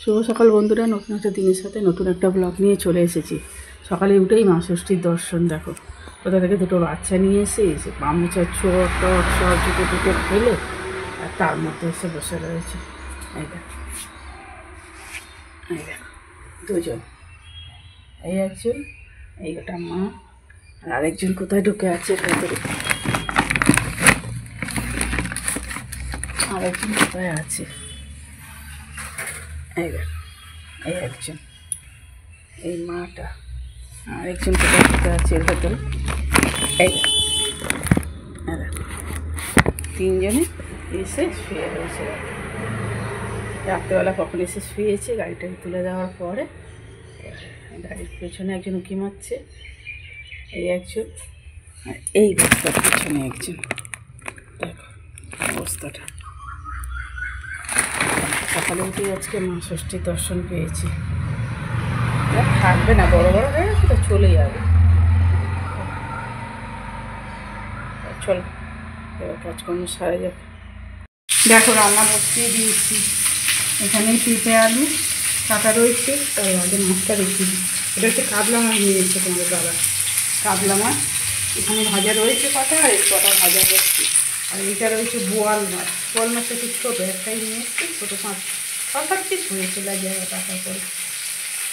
শুভ সকাল বন্ধুরা, নতুন একটা দিনের সাথে নতুন একটা ব্লগ নিয়ে চলে এসেছি। সকালে উঠেই মা ষষ্ঠীর দর্শন দেখো, কোথা থেকে দুটো বাচ্চা নিয়ে এসে পামোচার ছোট টক সব জুটো টুটো ফেলে আর তার মধ্যে এসে বসে রয়েছে। এই দেখো দুজন, এই একজন, এই গোটা মা, আর আরেকজন কোথায় ঢুকে আছে ভেতরে, আরেকজন কোথায় আছে, এই দেখো এই একজন, এই মাটা, আরেকজন কোথায় ঢুকে আছে এর ভেতরে, এই দেখো তিনজনে এসে শুয়ে রয়েছে। রাত্রেবেলা কখন এসে শুয়েছে, গাড়িটাকে তুলে দেওয়ার পরে গাড়ির পেছনে একজন উঁকি মারছে, এই একজন, আর এই রাস্তার পেছনে একজন। দেখো অবস্থাটা। সকালে উঠে আজকে মা ষষ্ঠীর দর্শন পেয়েছি। থাকবে না, বড় বড় হয়ে গেছে তো চলে যাবে। চলো এবার কাজকর্ম সারা যাবে। দেখো রান্না বসিয়ে দিয়েছি, এখানে পেঁপে আলু কাটা রয়েছে, তার আগে মাছটা রেখে দিই। এটা হচ্ছে কাতলা মাছ নিয়ে এসছে তোমাদের দাদা, কাতলা মাছ এখানে ভাজা রয়েছে কটা, আর এই কটা ভাজা হচ্ছে। আর এইটা রয়েছে বোয়াল মাছ, বোয়াল মাছটা একটু ছোটো, একটাই নিয়ে এসছে, ছোটো মাছ সব পিস হয়েছে জায়গা টাকা করে।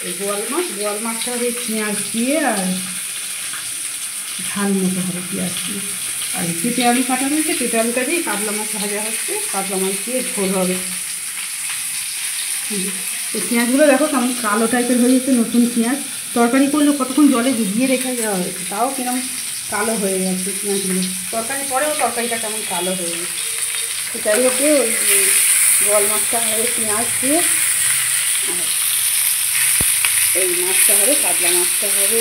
এই বোয়াল মাছটা হবে পেঁয়াজ দিয়ে আর ঝাল মতো হবে পেঁয়াজ দিয়ে। আর পেঁপে আলু কাটা রয়েছে, পেঁপে আলুটা দিয়ে কাতলা মাছ ভাজা হচ্ছে, কাতলা মাছ দিয়ে ঝোল হবে। এই পেঁয়াজগুলো দেখো কেমন কালো টাইপের হয়ে গেছে, নতুন পেঁয়াজ। তরকারি করলে কতক্ষণ জলে ভিজিয়ে রেখে দেওয়া হয়েছে, তাও কিরকম কালো হয়ে গেছে পেঁয়াজগুলো। তরকারি পরেও তরকারিটা কেমন কালো হয়ে গেছে। যাই হোক, ওই বোয়াল মাছটা হবে পেঁয়াজ দিয়ে, আর এই মাছটা হবে, কাতলা মাছটা হবে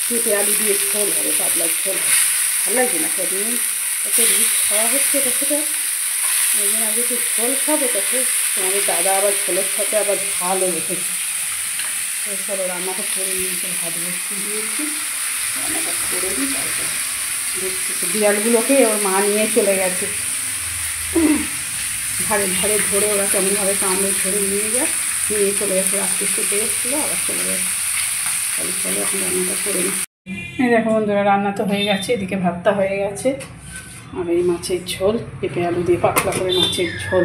পেঁপে আলু দিয়ে ঝোল হবে, কাতলার ঝোল হবে। ভালো লাগছে না কদিন এত রিচ খাওয়া হচ্ছে, এটা সেটা ওই জন্য আগে একটু ঝোল খাবো, তাতে তোমাদের দাদা আবার ঝোলের সাথে আবার ঝালও রেখেছে। চলো রান্নাটা করে নিয়েছে, ভাত বসিয়ে দিয়েছি, রান্নাটা করে দিই। তারপর দেখছি বিড়ালগুলোকে ওর মা নিয়ে চলে গেছে, ধারে ধারে ধরে ওরা কেমনভাবে কামড়ে ধরে নিয়ে যায়, নিয়ে চলে গেছে। রাত্রে শুতে এসেছিলো, আবার চলে গেছে। তাহলে চলো এখন রান্নাটা করে নিই। এই দেখো বন্ধুরা, রান্না তো হয়ে গেছে, এদিকে ভাতটা হয়ে গেছে, আর এই মাছের ঝোল, পেঁপে আলু দিয়ে পাতলা করে মাছের ঝোল,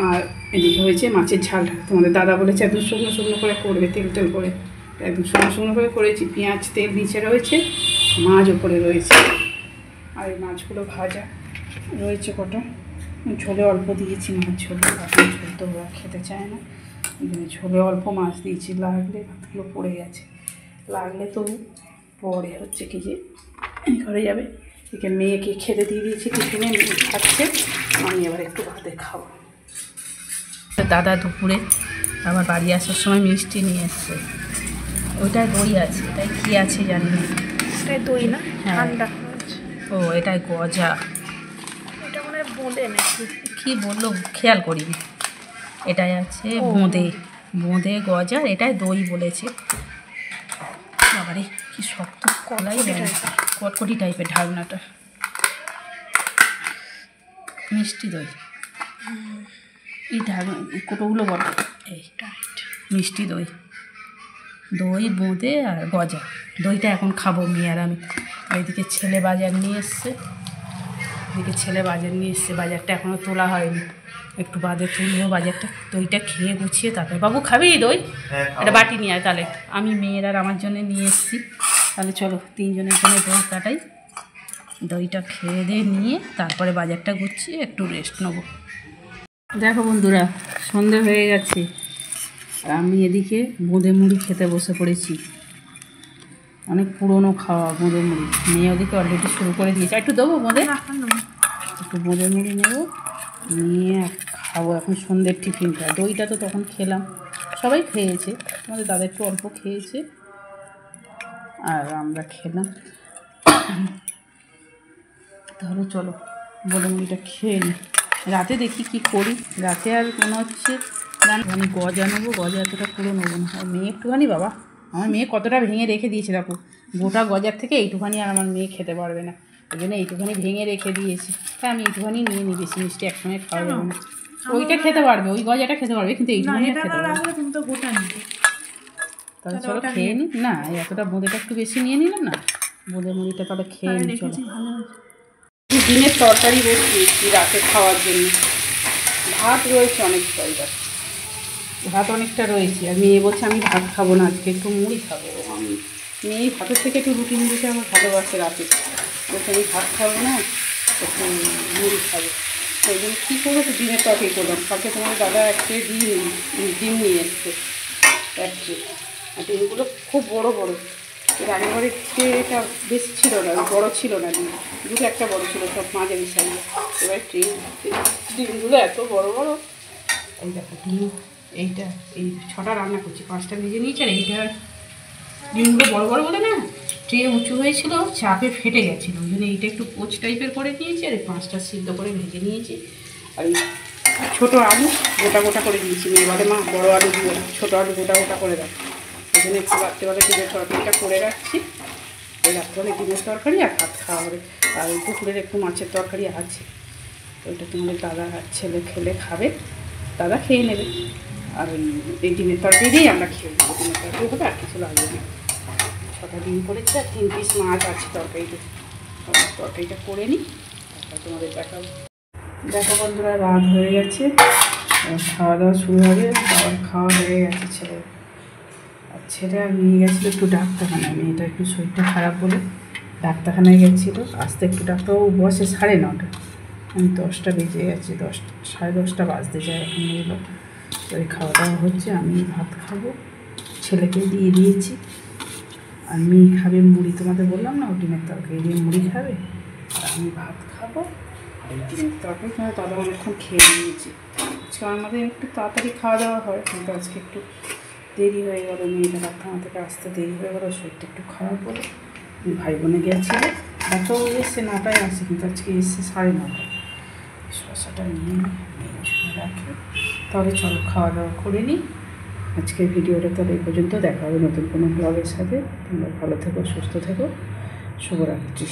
আর এদিকে হয়েছে মাছের ঝালটা। তোমাদের দাদা বলেছে একদম শুকনো শুকনো করে করবে, তেল তেল করে, একদম শুকনো শুকনো করে করেছি। পেঁয়াজ তেল নিচে রয়েছে, মাছ ওপরে রয়েছে, আর এই মাছগুলো ভাজা রয়েছে কটা। ঝোলে অল্প দিয়েছি মাছ, ঝোলে এখন ঝোল তো ওরা খেতে চায় না, ঝোলে অল্প মাছ দিয়েছি। লাগলে ভাতগুলো পড়ে গেছে, লাগলে তো পরে হচ্ছে কি যে ঘরে যাবে। একে মেয়েকে খেতে দিয়ে দিয়েছি টিফিনে, মেয়ে খাচ্ছে, আমি এবার একটু ভাতে খাবো। দাদা দুপুরে আবার বাড়ি আসার সময় মিষ্টি নিয়ে এসছে, ওইটায় দই আছে, এটাই কী আছে জানি না। এটাই দই না, ঠান্ডা। ও এটাই গজা, এটা মনে হয় বোঁদে নাকি কী বললো খেয়াল করিনি। এটাই আছে বোঁদে, বোঁদে গজা, এটাই দই বলেছে। বাবারে কি শক্ত, কলাই কটকটি টাইপের ঢাকনাটা। মিষ্টি দই, এই ঢাকনা কোটোগুলো বড়, এই মিষ্টি দই, দই বোঁদে আর গজা। দইটা এখন খাবো মেয়ে আর আমি। এইদিকে ছেলে বাজার নিয়ে এসছে, বাজারটা এখনও তোলা হয়নি, একটু বাদে তুলবো বাজারটা। দইটা খেয়ে গুছিয়ে তারপরে, বাবু খাবি দই? একটা বাটি নিয়ে আয় তাহলে। আমি মেয়ের আর আমার জন্য নিয়ে এসেছি, তাহলে চলো তিনজনের জন্য দই কাটাই। দইটা খেয়ে দিয়ে নিয়ে তারপরে বাজারটা গুছিয়ে একটু রেস্ট নেবো। দেখো বন্ধুরা, সন্ধে হয়ে গেছে, আর আমি এদিকে বোঁদে মুড়ি খেতে বসে পড়েছি। অনেক পুরনো খাওয়া বোঁদে মুড়ি, মেয়ে ওদিকে অলরেডি শুরু করে দিয়েছে। একটু দেবো বোঁদে, একটু বোঁদে মুড়ি নেবো, নিয়ে খাবো এখন সন্ধ্যের টিফিনটা। দইটা তো তখন খেলাম, সবাই খেয়েছে, আমাদের দাদা একটু অল্প খেয়েছে, আর আমরা খেলাম। তাহলে চলো বোঁদে মুড়িটা খেয়ে নিই, রাতে দেখি কি করি। রাতে আর মনে হচ্ছে আমি গজা নেবো, গজা এতটা পুরো নেবো না। আর মেয়ে একটুখানি, বাবা আমার মেয়ে কতটা ভেঙে রেখে দিয়েছে দেখো, গোটা গজার থেকে এইটুখানি আর আমার মেয়ে খেতে পারবে না, ওই জন্য এইটুখানি ভেঙে রেখে দিয়েছি। তাই আমি এইটুখানি নিয়ে নিই, বেশি মিষ্টি একসঙ্গে খাওয়া যাবে না। ওইটা খেতে পারবে, ওই গজাটা খেতে পারবে, কিন্তু এইটা খেতে পারবে। তুমি তো গোটা নিতে। তাহলে চলো খেয়ে নিই। না এতটা বোঁদেটা একটু বেশি নিয়ে নিলাম না, বোঁদে মুড়িটা তাহলে খেয়ে নিই। চলো, ডিমের তরকারি বসিয়েছি রাতে খাওয়ার জন্য। ভাত রয়েছে অনেকটাই, ভাত অনেকটা রয়েছে। আর মেয়ে বলছে আমি ভাত খাবো না আজকে, একটু মুড়ি খাবো। আমি মেয়ে ভাতের থেকে একটু রুটি মুড়িটা আমার ভালোবাসে রাতে, বলছে আমি ভাত খাবো না, একটু মুড়ি খাবো। সেই জন্য কী করবো, তো ডিমের তরকারি করলাম। কালকে তোমার দাদা একটা ডিম নিয়ে এসছে, একটা। আর ডিমগুলো খুব বড় বড়। এর আগেরবারে ট্রেটা বেশি ছিল না, বড়ো ছিল না ডিম, দুটো একটা বড়ো ছিল, সব মাঝারি সাইজে। এবার ডিমগুলো এত বড় বড়। এই দেখো ডিম, এইটা এই 6টা রান্না করছি, 5টা ভেজে নিয়েছি। আর এইটা ডিমগুলো বড় বড় বলে না, ট্রে উঁচু হয়েছিল, চাপে ফেটে গেছিলো, ওই জন্য এইটা একটু কোচ টাইপের করে নিয়েছি। আর এই 5টা সিদ্ধ করে ভেজে নিয়েছি। আর এই ছোটো আলু গোটা গোটা করে দিয়েছি। এবারে মা বড়ো আলু দিয়ে ছোটো আলু গোটা গোটা করে রাখি, ওই জন্য একটু রাত্রেবেলা ডিমের তরকারিটা করে রাখছি। ওই রাত্রেবেলা ডিমের তরকারি আর ভাত খাওয়া হবে। আর ওই পুকুরের একটু মাছের তরকারি আছে, ওইটা তোমাদের দাদা আর ছেলে খেলে খাবে, দাদা খেয়ে নেবে। আর এই ডিমের তরকারি দিয়েই আমরা খেয়ে নেবো। ডিমের তরকারি হবে, আর কিছু লাগবে না। 6টা ডিম করেছি, আর 3 পিস মাছ আছে তরকারিতে। তরকারিটা করে নিই, তারপর তোমাদের দেখাবো। দেখো বন্ধুরা, রাত হয়ে গেছে, খাওয়া দাওয়া শুরু হবে। বাবার খাওয়া হয়ে গেছে ছেলে, আর ছেলে আর নিয়ে গেছিলো একটু ডাক্তারখানায়। মেয়েটা একটু শরীরটা খারাপ বলে ডাক্তারখানায় গেছিলো। আসতে একটু ডাক্তারবাবু বসে 9:30, আমি 10টা বেজে গেছে, 10, 10:30 বাজতে যায় এখন। এলো ওই খাওয়া দাওয়া হচ্ছে, আমি ভাত খাবো, ছেলেকে দিয়ে দিয়েছি। আর মেয়ে খাবে মুড়ি, তোমাদের বললাম না, ও ডিমের তরকারি দিয়ে মুড়ি খাবে। আর আমি ভাত খাবো। আর এই ডিমের তরকারি দাদা অনেকক্ষণ খেয়ে নিয়েছি। আজকে আমাদের একটু তাড়াতাড়ি খাওয়া দাওয়া হয়, কিন্তু আজকে একটু দেরি হয়ে গেল। মেয়েটা ডাক্তারখানা থেকে আসতে দেরি হয়ে গেলো, শরীরটা একটু খারাপ বলে। ভাই বোনে গিয়েছিলো, ডাক্তারবাবু এসছে 9টায় আসে, কিন্তু আজকে এসছে 9:30। শসাটা নিয়ে রাখি, তাহলে চলো খাওয়া দাওয়া করে নিই। আজকের ভিডিওটা তাহলে এই পর্যন্ত, দেখা হবে নতুন কোনো ব্লগের সাথে। তোমরা ভালো থেকো, সুস্থ থেকো, শুভরাত্রি।